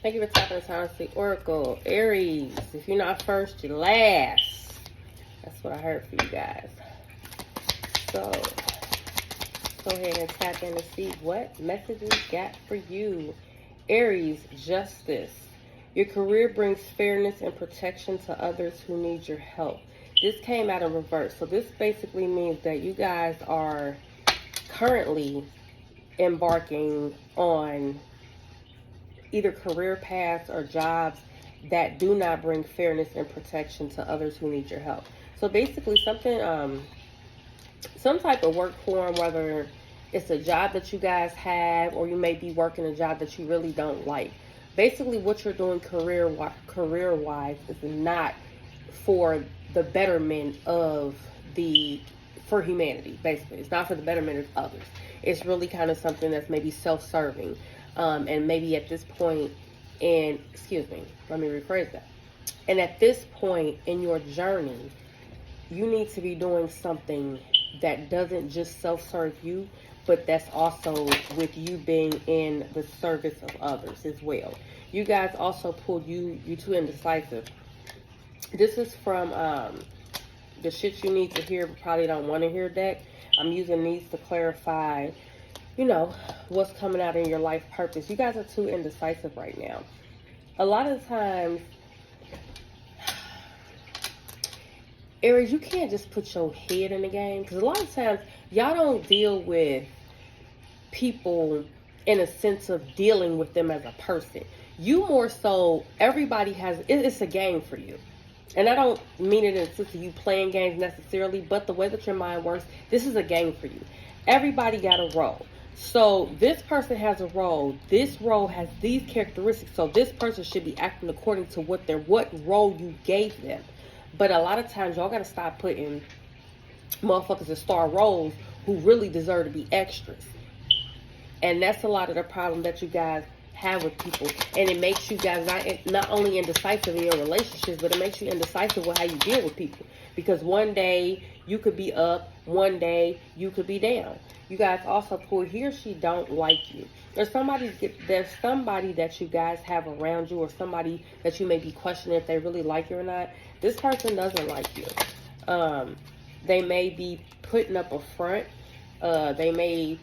Thank you for tapping the Time Sleep Oracle. Aries, if you're not first, you're last. That's what I heard for you guys. So, go ahead and tap in and see what messages got for you. Aries, justice. Your career brings fairness and protection to others who need your help. This came out of reverse. So this basically means that you guys are currently embarking on either career paths or jobs that do not bring fairness and protection to others who need your help. So basically something, some type of work form, whether it's a job that you guys have or you may be working a job that you really don't like. Basically what you're doing career-wise is not for the betterment of for humanity, basically. It's not for the betterment of others. It's really kind of something that's maybe self-serving. And maybe at this point let me rephrase that. And at this point in your journey, you need to be doing something that doesn't just self-serve you, but that's also with you being in the service of others as well. You guys also pulled you too indecisive. This is from the shit you need to hear but probably don't want to hear deck. I'm using these to clarify, what's coming out in your life purpose. You guys are too indecisive right now. A lot of times, Aries, you can't just put your head in the game, because a lot of times y'all don't deal with people in a sense of dealing with them as a person. You more so, everybody it's a game for you. And I don't mean it in the sense of you playing games necessarily, but the way that your mind works, this is a game for you. Everybody got a role. So this person has a role. This role has these characteristics. So this person should be acting according to what role you gave them. But a lot of times y'all got to stop putting motherfuckers in star roles who really deserve to be extras. And that's a lot of the problem that you guys have with people. And it makes you guys not only indecisive in your relationships, but it makes you indecisive with how you deal with people. Because one day you could be up, one day you could be down. You guys also pull he or she don't like you. There's somebody that you guys have around you, or somebody that you may be questioning if they really like you or not. This person doesn't like you. They may be putting up a front. They may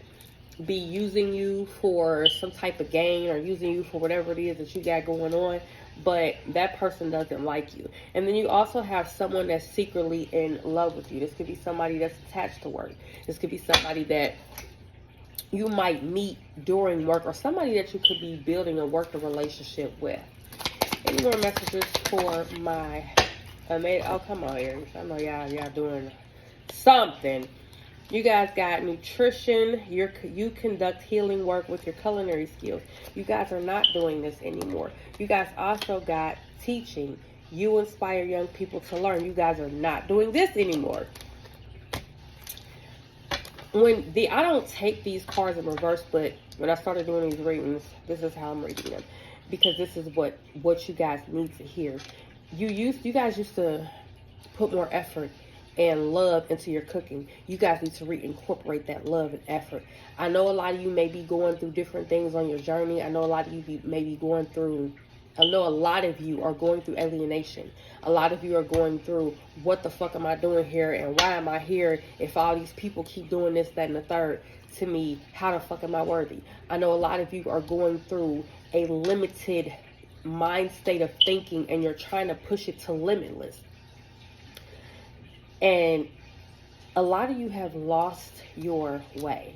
be using you for some type of gain, or using you for whatever it is that you got going on, but that person doesn't like you. And then you also have someone that's secretly in love with you. This could be somebody that's attached to work. This could be somebody that you might meet during work, or somebody that you could be building a working relationship with. Any more messages for my oh, come on, Aries. I know y'all doing something. You guys got nutrition. You conduct healing work with your culinary skills. You guys are not doing this anymore. You guys also got teaching. You inspire young people to learn. You guys are not doing this anymore. I don't take these cards in reverse, but when I started doing these readings, this is how I'm reading them, because this is what you guys need to hear. You guys used to put more effort and love into your cooking. You guys need to reincorporate that love and effort. I know a lot of you may be going through different things on your journey. I know a lot of you I know a lot of you are going through alienation. A lot of you are going through, what the fuck am I doing here, and why am I here if all these people keep doing this, that, and the third to me? How the fuck am I worthy? I know a lot of you are going through a limited mind state of thinking, and you're trying to push it to limitless. And a lot of you have lost your way.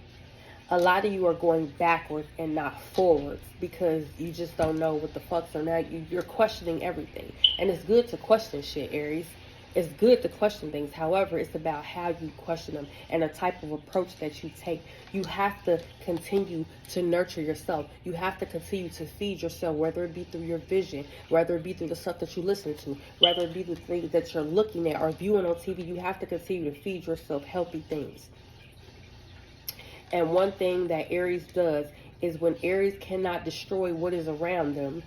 A lot of you are going backwards and not forwards, because you just don't know what the fuck's on that. You're questioning everything. And it's good to question shit, Aries. It's good to question things. However, it's about how you question them and the type of approach that you take. You have to continue to nurture yourself. You have to continue to feed yourself, whether it be through your vision, whether it be through the stuff that you listen to, whether it be the things that you're looking at or viewing on TV. You have to continue to feed yourself healthy things. And one thing that Aries does is, when Aries cannot destroy what is around them,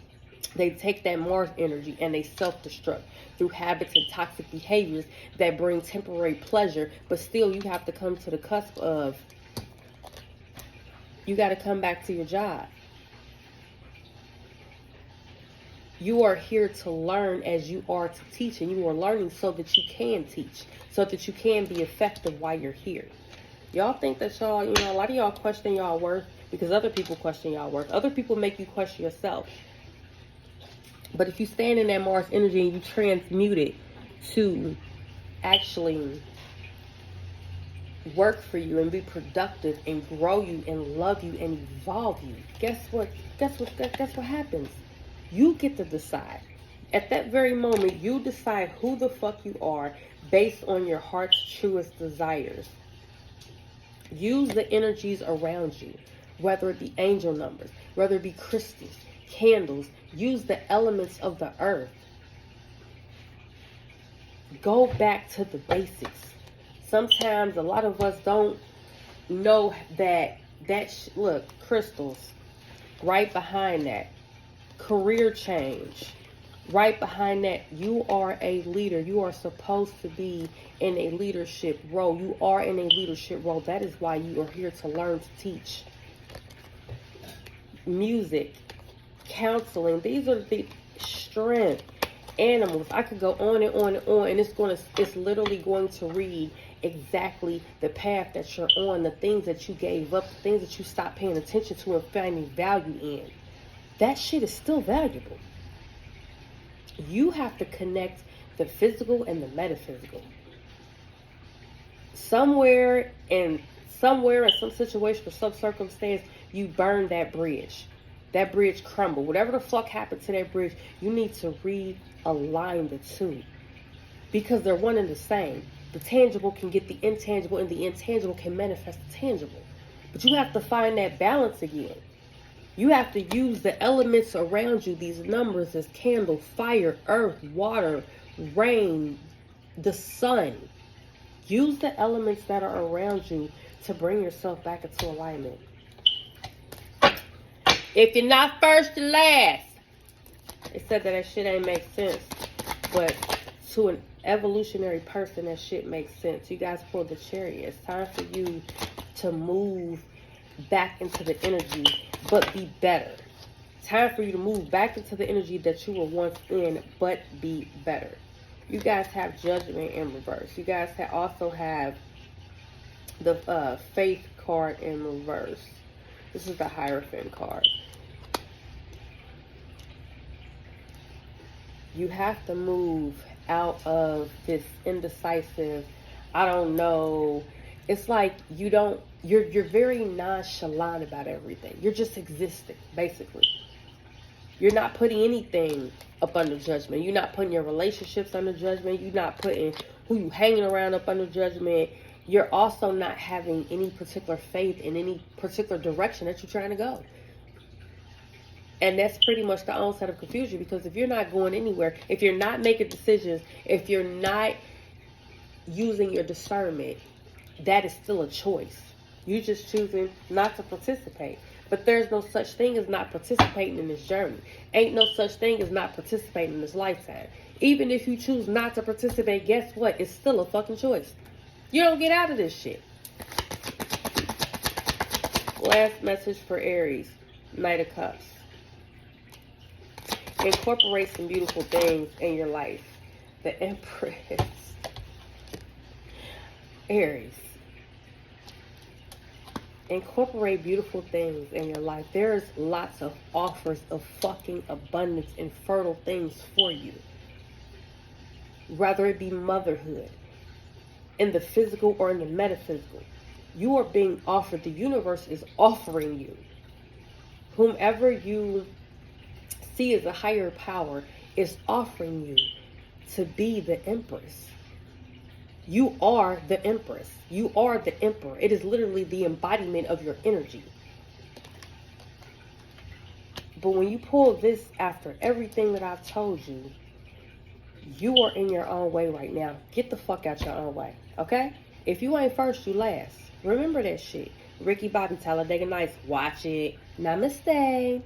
they take that Mars energy and they self-destruct through habits and toxic behaviors that bring temporary pleasure, but still you have to come to the cusp of, you got to come back to your job. You are here to learn as you are to teach, and you are learning so that you can teach, so that you can be effective while you're here. Y'all think that y'all, a lot of y'all question y'all worth because other people question y'all worth. Other people make you question yourself. But if you stand in that Mars energy and you transmute it to actually work for you and be productive and grow you and love you and evolve you, guess what happens? You get to decide. At that very moment, you decide who the fuck you are based on your heart's truest desires. Use the energies around you, whether it be angel numbers, whether it be crystals, candles. Use the elements of the earth. Go back to the basics. Sometimes a lot of us don't know that look, crystals, right behind that. Career change, right behind that. You are a leader. You are supposed to be in a leadership role. You are in a leadership role. That is why you are here to learn to teach. Music, counseling, these are the strength. Animals, I could go on and on and on, and it's literally going to read exactly the path that you're on, the things that you gave up, the things that you stopped paying attention to and finding value in. That shit is still valuable. You have to connect the physical and the metaphysical. Somewhere in some situation or some circumstance, you burn that bridge. That bridge crumbled. Whatever the fuck happened to that bridge, you need to realign the two. Because they're one and the same. The tangible can get the intangible, and the intangible can manifest the tangible. But you have to find that balance again. You have to use the elements around you, these numbers as candle, fire, earth, water, rain, the sun. Use the elements that are around you to bring yourself back into alignment. If you're not first, you're last. It said that shit ain't make sense. But to an evolutionary person, that shit makes sense. You guys pulled the Chariot. It's time for you to move back into the energy, but be better. Time for you to move back into the energy that you were once in, but be better. You guys have Judgment in reverse. You guys also have the Faith card in reverse. This is the Hierophant card. You have to move out of this indecisive, I don't know. It's like you're very nonchalant about everything. You're just existing, basically. You're not putting anything up under judgment. You're not putting your relationships under judgment. You're not putting who you hanging around up under judgment. You're also not having any particular faith in any particular direction that you're trying to go. And that's pretty much the onset of confusion, because if you're not going anywhere, if you're not making decisions, if you're not using your discernment, that is still a choice. You're just choosing not to participate. But there's no such thing as not participating in this journey. Ain't no such thing as not participating in this lifetime. Even if you choose not to participate, guess what? It's still a fucking choice. You don't get out of this shit. Last message for Aries. Knight of Cups. Incorporate some beautiful things in your life. The Empress. Aries. Incorporate beautiful things in your life. There's lots of offers of fucking abundance and fertile things for you. Whether it be motherhood, in the physical or in the metaphysical. You are being offered. The universe is offering you. Whomever you see as a higher power is offering you to be the Empress. You are the Empress. You are the Emperor. It is literally the embodiment of your energy. But when you pull this after everything that I've told you, you are in your own way right now. Get the fuck out your own way, okay? If you ain't first, you last. Remember that shit. Ricky Bobby, Talladega Nights. Watch it. Namaste.